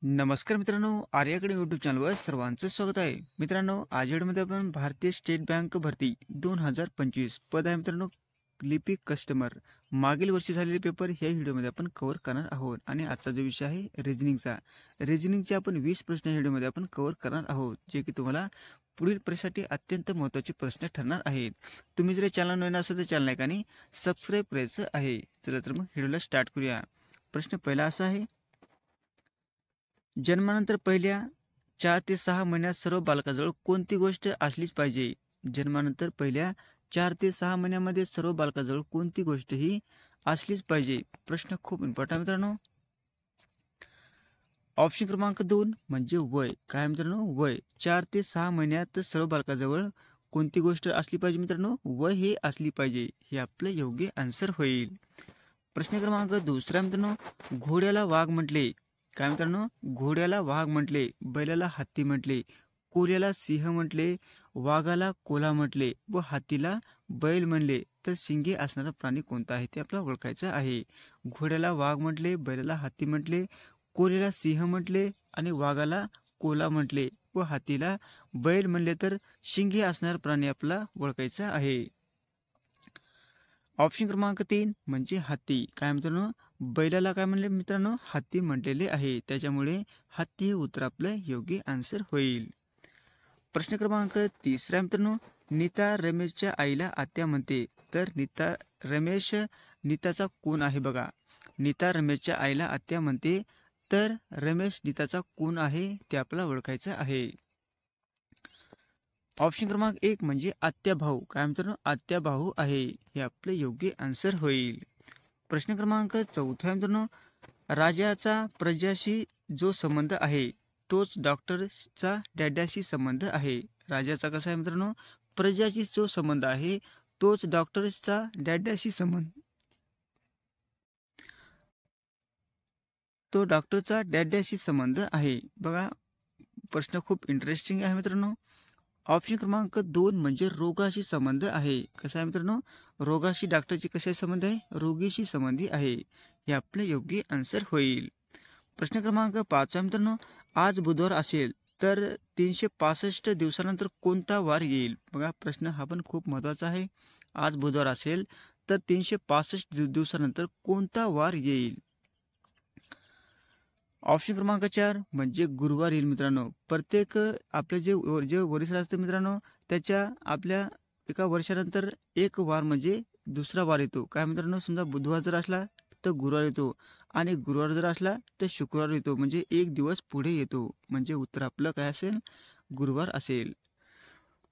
नमस्कार मित्रांनो, आर्याकडे यूट्यूब चॅनलवर सर्वांचं स्वागत आहे. मित्रांनो, आज व्हिडिओमध्ये आपण भारतीय स्टेट बँक भरती 2025 पद आहे मित्रांनो, लिपिक कस्टमर मागील वर्षी झालेले पेपर ह्या व्हिडिओमध्ये आपण कव्हर करणार आहोत. आणि आजचा जो विषय आहे रिजनिंगचे आपण 20 प्रश्न या व्हिडिओमध्ये आपण कव्हर करणार आहोत, जे की तुम्हाला पुढील परीक्षेसाठी अत्यंत महत्त्वाचे प्रश्न ठरणार आहेत. तुम्ही जर चॅनल नवीन असेल तर चॅनल लाईक सबस्क्राईब करायचं आहे. चला तर मग व्हिडिओला स्टार्ट करूया. प्रश्न पहिला असा आहे, जन्मानंतर पहिल्या 4 ते 6 महिन्यात सर्व बालकाजवळ कोणती गोष्ट असलीच पाहिजे? जन्मानंतर पहिल्या 4 ते 6 महिन्यामध्ये सर्व बालकाजवळ कोणती गोष्ट ही असलीच पाहिजे? प्रश्न खूप इम्पॉर्टंट मित्रांनो. ऑप्शन क्रमांक 2 म्हणजे वय. काय मित्रांनो? वय. 4 ते 6 महिन्यात सर्व बालकाजवळ कोणती गोष्ट असली पाहिजे मित्रांनो? वय ही असली पाहिजे. हे आपलं योग्य आन्सर होईल. प्रश्न क्रमांक 2 मित्रांनो, घोड्याला वाघ म्हटले. काय मित्रांनो? घोड्याला वाघ म्हटले, बैलाला हत्ती म्हटले, कोल्ह्याला सिंह म्हटले, वाघाला कोल्हा म्हटले व हातीला बैल म्हणले तर शिंगे असणारा प्राणी कोणता आहे ते आपल्याला ओळखायचं आहे. घोड्याला वाघ म्हटले, बैलाला हत्ती म्हटले, कोल्ह्याला सिंह म्हटले आणि वाघाला कोल्हा म्हटले व हातीला बैल म्हणले तर शिंगे असणारा प्राणी आपल्याला ओळखायचा आहे. ऑप्शन क्रमांक 3 म्हणजे हत्ती. काय मित्रांनो? बैलाला काय म्हणले मित्रांनो? हत्ती म्हटलेले आहे. त्याच्यामुळे हत्ती हे उत्तर आपलं योग्य आन्सर होईल. प्रश्न क्रमांक 3 मित्रांनो, नीता रमेशच्या आईला आत्या म्हणते. तर नीताचा कोण आहे बघा. नीता रमेशच्या आईला आत्या म्हणते, तर रमेश नीताचा कोण आहे ते आपल्याला ओळखायचं आहे. ऑप्शन क्रमांक 1 म्हणजे आत्या भाऊ. काय मित्रांनो? आत्या भाऊ आहे. हे आपले योग्य आन्सर होईल. प्रश्न क्रमांक 4 मित्रांनो, राजाचा प्रजाशी जो संबंध आहे तोच डॉक्टरचा डॅडाशी संबंध आहे. राजाचा कसा आहे मित्रांनो? प्रजाशी जो संबंध आहे तोच डॉक्टरचा डॅडाशी संबंध, तो डॉक्टरचा डॅडाशी संबंध आहे. बघा, प्रश्न खूप इंटरेस्टिंग आहे मित्रांनो. ऑप्शन क्रमांक 2 म्हणजे रोगाशी संबंध आहे. कसा आहे मित्रांनो? रोगाशी डॉक्टरची कशाशी संबंध आहे? रोगीशी संबंधी आहे. हे आपले योग्य आन्सर होईल. प्रश्न क्रमांक 5 मित्रांनो, आज बुधवार असेल तर 365 दिवसानंतर कोणता वार येईल? बघा, प्रश्न हा पण खूप महत्त्वाचा आहे. आज बुधवार असेल तर 365 दिवसानंतर कोणता वार येईल? ऑप्शन क्रमांक 4 म्हणजे गुरुवार येईल मित्रांनो. प्रत्येक आपले जे वरिष्ठ असते मित्रांनो, त्याच्या आपल्या एका वर्षानंतर एक वार म्हणजे दुसरा वार येतो. काय मित्रांनो? समजा बुधवार जर असला तर गुरुवार येतो आणि गुरुवार जर असला तर शुक्रवार येतो, म्हणजे एक दिवस पुढे येतो. म्हणजे उत्तर आपलं काय असेल? गुरुवार असेल.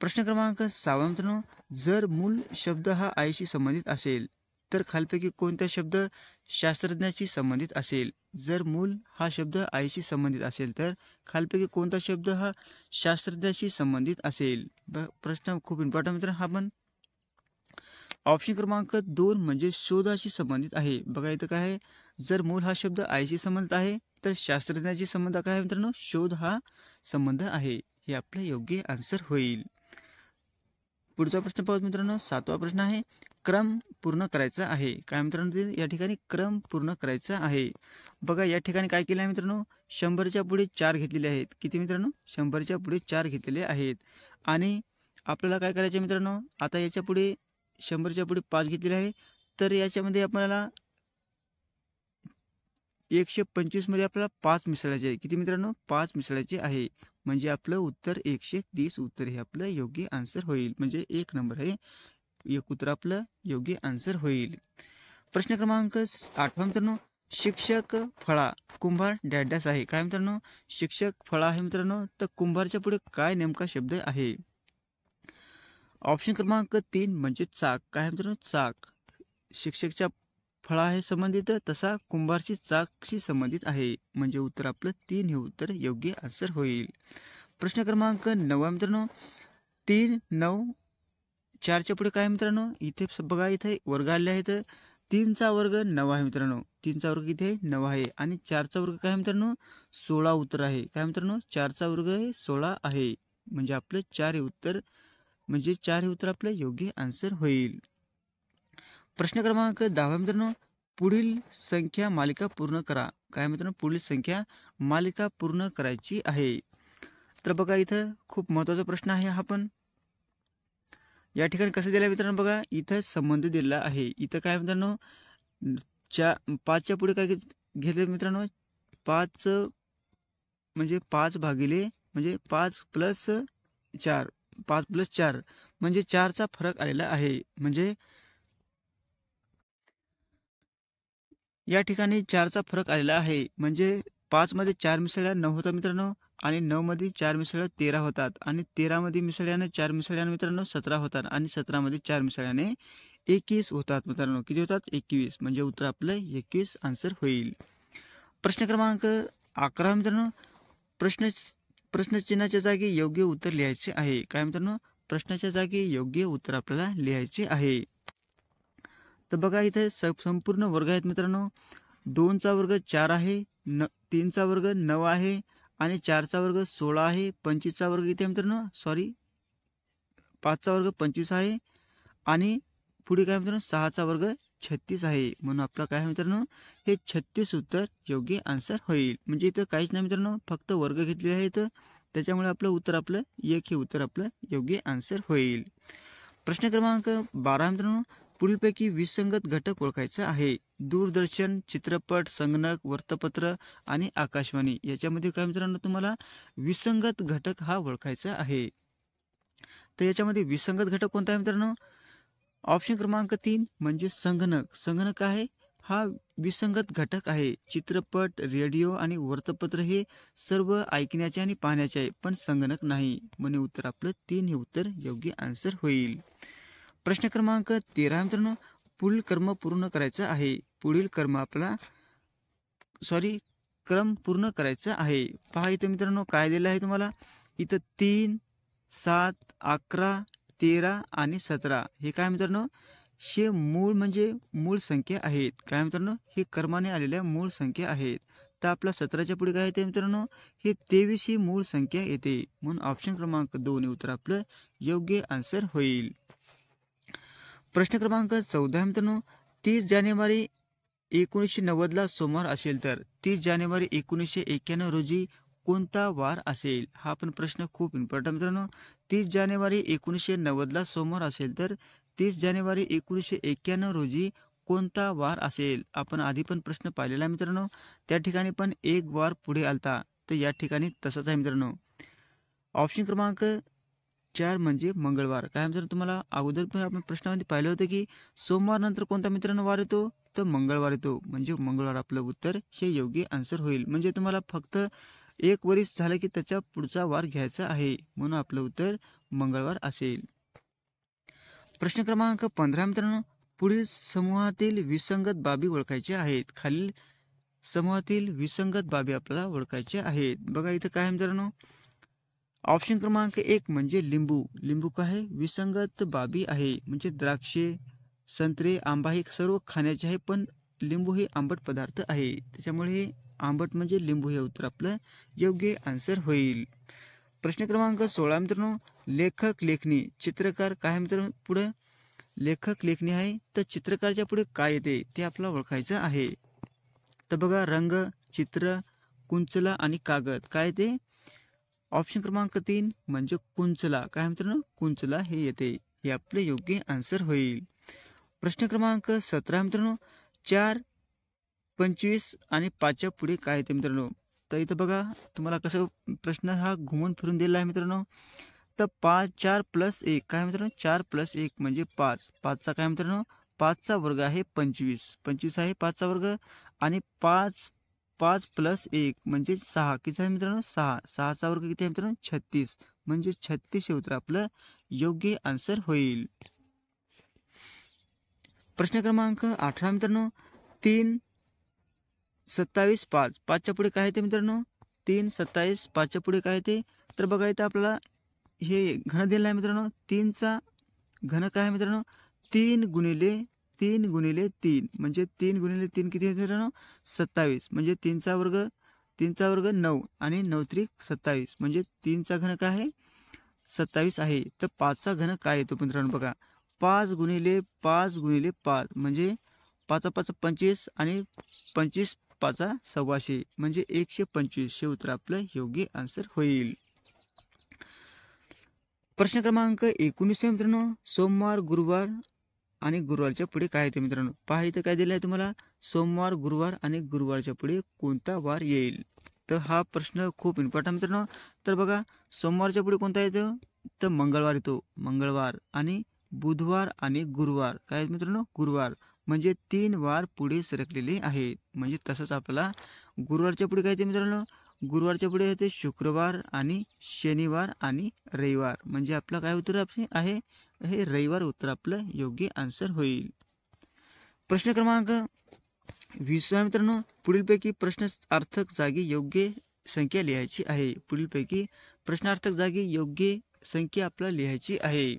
प्रश्न क्रमांक 6 मित्रांनो, जर मूल शब्द हा आईशी संबंधित असेल तर खालीलपैकी कोणता शब्द शास्त्रज्ञाशी संबंधित असेल? जर मूल हा शब्द आईशी संबंधित असेल तर खालीलपैकी कोणता शब्द हा शास्त्रज्ञाशी संबंधित असेल? प्रश्न खूप इम्पॉर्टंट मित्र हा पण. ऑप्शन क्रमांक 2 म्हणजे शोधाशी संबंधित आहे. बघा इथं काय आहे? जर मूल हा शब्द आईशी संबंधित आहे तर शास्त्रज्ञाशी संबंध काय आहे मित्रांनो? शोध हा संबंध आहे. हे आपलं योग्य आन्सर होईल. पुढचा प्रश्न पाहू मित्रांनो. 7वा प्रश्न आहे, क्रम पूर्ण करायचा आहे. काय मित्रांनो? या ठिकाणी क्रम पूर्ण करायचा आहे. बघा, या ठिकाणी काय केलं आहे मित्रांनो? 100च्या पुढे 4 घेतलेले आहेत. किती मित्रांनो? 100च्या पुढे 4 घेतलेले आहेत. आणि आपल्याला काय करायचे मित्रांनो? आता याच्या पुढे 100च्या पुढे 5 घेतलेले आहे. तर याच्यामध्ये आपल्याला 125 मध्ये आपल्याला 5 मिसळायचे आहे. किती मित्रांनो? 5 मिसळायचे आहे. म्हणजे आपलं उत्तर 130 उत्तर हे आपलं योग्य आन्सर होईल. म्हणजे 1 नंबर आहे. एक उत्तर आपलं योग्य आन्सर होईल. प्रश्न क्रमांक 8 मित्रांनो, शिक्षक फळा कुंभार डॅडॅस आहे. काय मित्रांनो? शिक्षक फळा आहे मित्रांनो, तर कुंभारच्या पुढे काय नेमका शब्द आहे? ऑप्शन क्रमांक 3 म्हणजे चाक. काय मित्रांनो? चाक. शिक्षकच्या फळा आहे संबंधित, तसा कुंभारची चाकशी संबंधित आहे. म्हणजे उत्तर आपलं 3 हे उत्तर योग्य आन्सर होईल. प्रश्न क्रमांक 9 मित्रांनो, 3, 9, 4च्या पुढे काय मित्रांनो? इथे बघा, इथे वर्ग आले आहेत. 3चा वर्ग 9 आहे मित्रांनो. 3चा वर्ग इथे 9 आहे आणि 4चा वर्ग काय मित्रांनो? 16 उत्तर आहे. काय मित्रांनो? 4चा वर्ग हे 16 आहे. म्हणजे आपलं 4 हे उत्तर, म्हणजे 4 हे उत्तर आपलं योग्य आन्सर होईल. प्रश्न क्रमांक 10 मित्रांनो, पुढील संख्या मालिका पूर्ण करा. काय मित्रांनो, पुढील संख्या मालिका पूर्ण करायची आहे. तर बघा इथं खूप महत्त्वाचा प्रश्न आहे हा पण. या ठिकाणी कसं दिलं आहे मित्रांनो, बघा इथं संबंध दिलेला आहे. इथं काय मित्रांनो, 5च्या पुढे काय घेतले मित्रांनो, 5 म्हणजे 5 भागिले म्हणजे 5 प्लस 4, 5 प्लस 4 म्हणजे 4चा फरक आलेला आहे. म्हणजे या ठिकाणी 4चा फरक आलेला आहे. म्हणजे 5 मध्ये 4 मिसळल्यावर 9 होतात मित्रांनो, आणि 9 मध्ये 4 मिसळल्यावर 13 होतात, आणि 13 मध्ये मिसळल्याने 4 मिसळल्याने मित्रांनो 17 होतात, आणि 17 मध्ये 4 मिसळल्याने 21 होतात मित्रांनो. किती होतात? 21. म्हणजे उत्तर आपलं 21 आन्सर होईल. प्रश्न क्रमांक 11 मित्रांनो, प्रश्नचिन्हाच्या जागी योग्य उत्तर लिहायचे आहे. काय मित्रांनो, प्रश्नाच्या जागी योग्य उत्तर आपल्याला लिहायचे आहे. तर बघा इथे संपूर्ण वर्ग आहेत मित्रांनो. 2चा वर्ग 4 आहे, 3चा वर्ग 9 आहे, आणि 4चा वर्ग 16 आहे, 25चा वर्ग इथे मित्रांनो 5चा वर्ग 25 आहे, आणि पुढे काय मित्रांनो 6चा वर्ग 36 आहे. म्हणून आपलं काय आहे मित्रांनो, हे 36 उत्तर योग्य आन्सर होईल. म्हणजे इथं काहीच नाही मित्रांनो, फक्त वर्ग घेतलेले आहेत, त्याच्यामुळे आपलं 1 हे उत्तर आपलं योग्य आन्सर होईल. प्रश्न क्रमांक 12 मित्रांनो, पुढीलपैकी विसंगत घटक ओळखायचा आहे. दूरदर्शन, चित्रपट, संगणक, वृत्तपत्र आणि आकाशवाणी याच्यामध्ये काय मित्रांनो तुम्हाला विसंगत घटक हा ओळखायचा आहे. तर याच्यामध्ये विसंगत घटक कोणता आहे मित्रांनो? ऑप्शन क्रमांक 3 म्हणजे संगणक. संगणक आहे हा विसंगत घटक आहे. चित्रपट, रेडिओ आणि वृत्तपत्र हे सर्व ऐकण्याचे आणि पाहण्याचे आहे, पण संगणक नाही. म्हणजे उत्तर आपलं 3 हे उत्तर योग्य आन्सर होईल. प्रश्न क्रमांक 13 मित्रांनो, पुढील कर्म पूर्ण करायचं आहे. पुढील क्रम पूर्ण करायचं आहे. पहा इथं मित्रांनो काय दिलं आहे तुम्हाला. इथं 3, 7, 11, 13 आणि 17 हे काय मित्रांनो, हे मूळ संख्या आहेत. काय मित्रांनो, हे क्रमाने आलेल्या मूळ संख्या आहेत. तर आपला 17च्या पुढे काय येते मित्रांनो, हे 23 ही मूळ संख्या येते. म्हणून ऑप्शन क्रमांक 2 हे उत्तर आपलं योग्य आन्सर होईल. प्रश्न क्रमांक 14 मित्रांनो, 30 जानेवारी 1990ला सोमवार असेल तर 30 जानेवारी 1991 रोजी कोणता वार असेल? हा पण प्रश्न खूप इम्पॉर्टंट मित्रांनो. 30 जानेवारी 1990ला सोमवार असेल तर 30 जानेवारी 1991 रोजी कोणता वार असेल? आपण आधी पण प्रश्न पाहिलेला मित्रांनो, त्या ठिकाणी पण एक वार पुढे आलता, तर या ठिकाणी तसंच आहे मित्रांनो. ऑप्शन क्रमांक 4 म्हणजे मंगळवार. काय मित्रांनो, तुम्हाला अगोदर पण आपण प्रश्नामध्ये पाहिलं होतं की सोमवार नंतर कोणता मित्रांनो वार येतो? तर मंगळवार येतो. म्हणजे मंगळवार आपलं उत्तर हे योग्य आन्सर होईल. म्हणजे तुम्हाला फक्त एक वरीस झालं की त्याच्या पुढचा वार घ्यायचा आहे, म्हणून आपलं उत्तर मंगळवार असेल. प्रश्न क्रमांक 15 मित्रांनो, पुढील समूहातील विसंगत बाबी ओळखायच्या आहेत. खालील समूहातील विसंगत बाबी आपल्याला ओळखायच्या आहेत. बघा इथं काय मित्रांनो, ऑप्शन क्रमांक 1 म्हणजे लिंबू. लिंबू काय विसंगत बाबी आहे. म्हणजे द्राक्षे, संत्रे, आंबा हे सर्व खाण्याचे आहे, पण लिंबू हे आंबट पदार्थ आहे, त्याच्यामुळे आंबट म्हणजे लिंबू हे उत्तर आपलं योग्य आन्सर होईल. प्रश्न क्रमांक 16 मित्रांनो, लेखक लेखणी चित्रकार काय मित्रांनो, पुढे लेखक लेखणी आहे, तर चित्रकारच्या पुढे काय येते ते आपल्याला ओळखायचं आहे. तर बघा रंग, चित्र, कुंचला आणि कागद काय येते? ऑप्शन क्रमांक 3 म्हणजे कुंचला. काय मित्रांनो, कुंचला हे येते. हे आपले योग्य आन्सर होईल. प्रश्न क्रमांक 17 मित्रांनो, 4, 25 आणि 5च्या पुढे काय येते मित्रांनो? तर इथं बघा तुम्हाला कसं प्रश्न हा घुमून फिरून दिला आहे मित्रांनो. तर 4 प्लस 1 काय मित्रांनो, 4 प्लस 1 म्हणजे 5. 5चा काय मित्रांनो, 5चा वर्ग आहे 25. 25 आहे 5चा वर्ग, आणि 5 प्लस 1 म्हणजे 6. किती आहे मित्रांनो, 6. 6चा वर्ग किती आहे मित्रांनो, 36. म्हणजे 36 हे उत्तर आपलं योग्य आन्सर होईल. प्रश्न क्रमांक 18 मित्रांनो, 3, 27, 5. 5च्या पुढे काय येते मित्रांनो, 3, 27, 5च्या पुढे काय येते? तर बघा इथं आपल्याला हे घन दिलं आहे मित्रांनो. 3चा घन काय आहे मित्रांनो, 3 गुणिले 3 गुणिले 3 म्हणजे 3 गुणिले 3 किती आहे मित्रांनो, 27. म्हणजे 3चा वर्ग 9 आणि 9 त्रिक 27 म्हणजे 3चा घन काय आहे, 27 आहे. तर 5चा घन काय येतो मित्रांनो, बघा 5 गुणिले 5 गुणिले 5 म्हणजे पाचा पाचा 25 आणि 25 पाचा 125 म्हणजे 125 हे उत्तर आपलं योग्य आन्सर होईल. प्रश्न क्रमांक 19 मित्रांनो, सोमवार गुरुवार आणि गुरुवारच्या पुढे काय येते मित्रांनो? पहा इथं काय दिलं आहे तुम्हाला, सोमवार गुरुवार आणि गुरुवारच्या पुढे कोणता वार येईल. तर हा प्रश्न खूप इम्पॉर्टंट मित्रांनो. तर बघा, सोमवारच्या पुढे कोणता येतो, तर मंगळवार येतो. मंगळवार आणि बुधवार आणि गुरुवार काय आहेत मित्रांनो, गुरुवार. म्हणजे 3 वार पुढे सरकलेले आहेत. म्हणजे तसंच आपल्याला गुरुवारच्या पुढे काय येते मित्रांनो, गुरुवारच्या पुढे येते शुक्रवार आणि शनिवार आणि रविवार. म्हणजे आपलं काय उत्तर आहे, हे रविवार उत्तर आपलं योग्य आन्सर होईल. प्रश्न क्रमांक 20 मित्रांनो, पुढीलपैकी प्रश्नार्थक जागी योग्य संख्या लिहायची आहे. पुढीलपैकी प्रश्नार्थक जागी योग्य संख्या आपल्याला लिहायची आहे.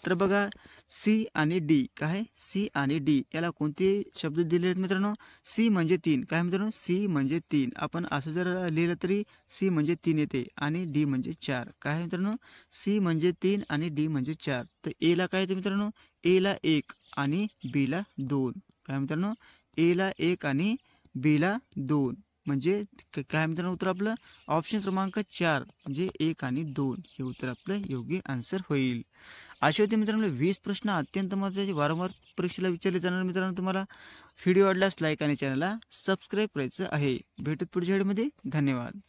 तर बघा, सी आणि डी काय, सी आणि डी याला कोणते शब्द दिले आहेत मित्रांनो, सी म्हणजे 3 काय मित्रांनो, सी म्हणजे 3. आपण असं जर लिहिलं तरी सी म्हणजे 3 येते आणि डी म्हणजे 4 काय मित्रांनो, सी म्हणजे 3 आणि डी म्हणजे 4. तर ए ला काय येते मित्रांनो, ए ला 1 आणि बी ला 2 काय मित्रांनो, ए ला 1 आणि बी ला 2 म्हणजे काय मित्रांनो उत्तर आपलं ऑप्शन क्रमांक 4 म्हणजे 1 आणि 2 हे उत्तर आपलं योग्य आन्सर होईल. असे होते मित्रांनो 20 प्रश्न अत्यंत महत्त्वाचे वारंवार परीक्षेला विचारले जाणार मित्रांनो. तुम्हाला व्हिडिओ आवडल्यास लाईक आणि चॅनलला सबस्क्राईब करायचं आहे. भेटत पुढच्या व्हिडिओमध्ये. धन्यवाद.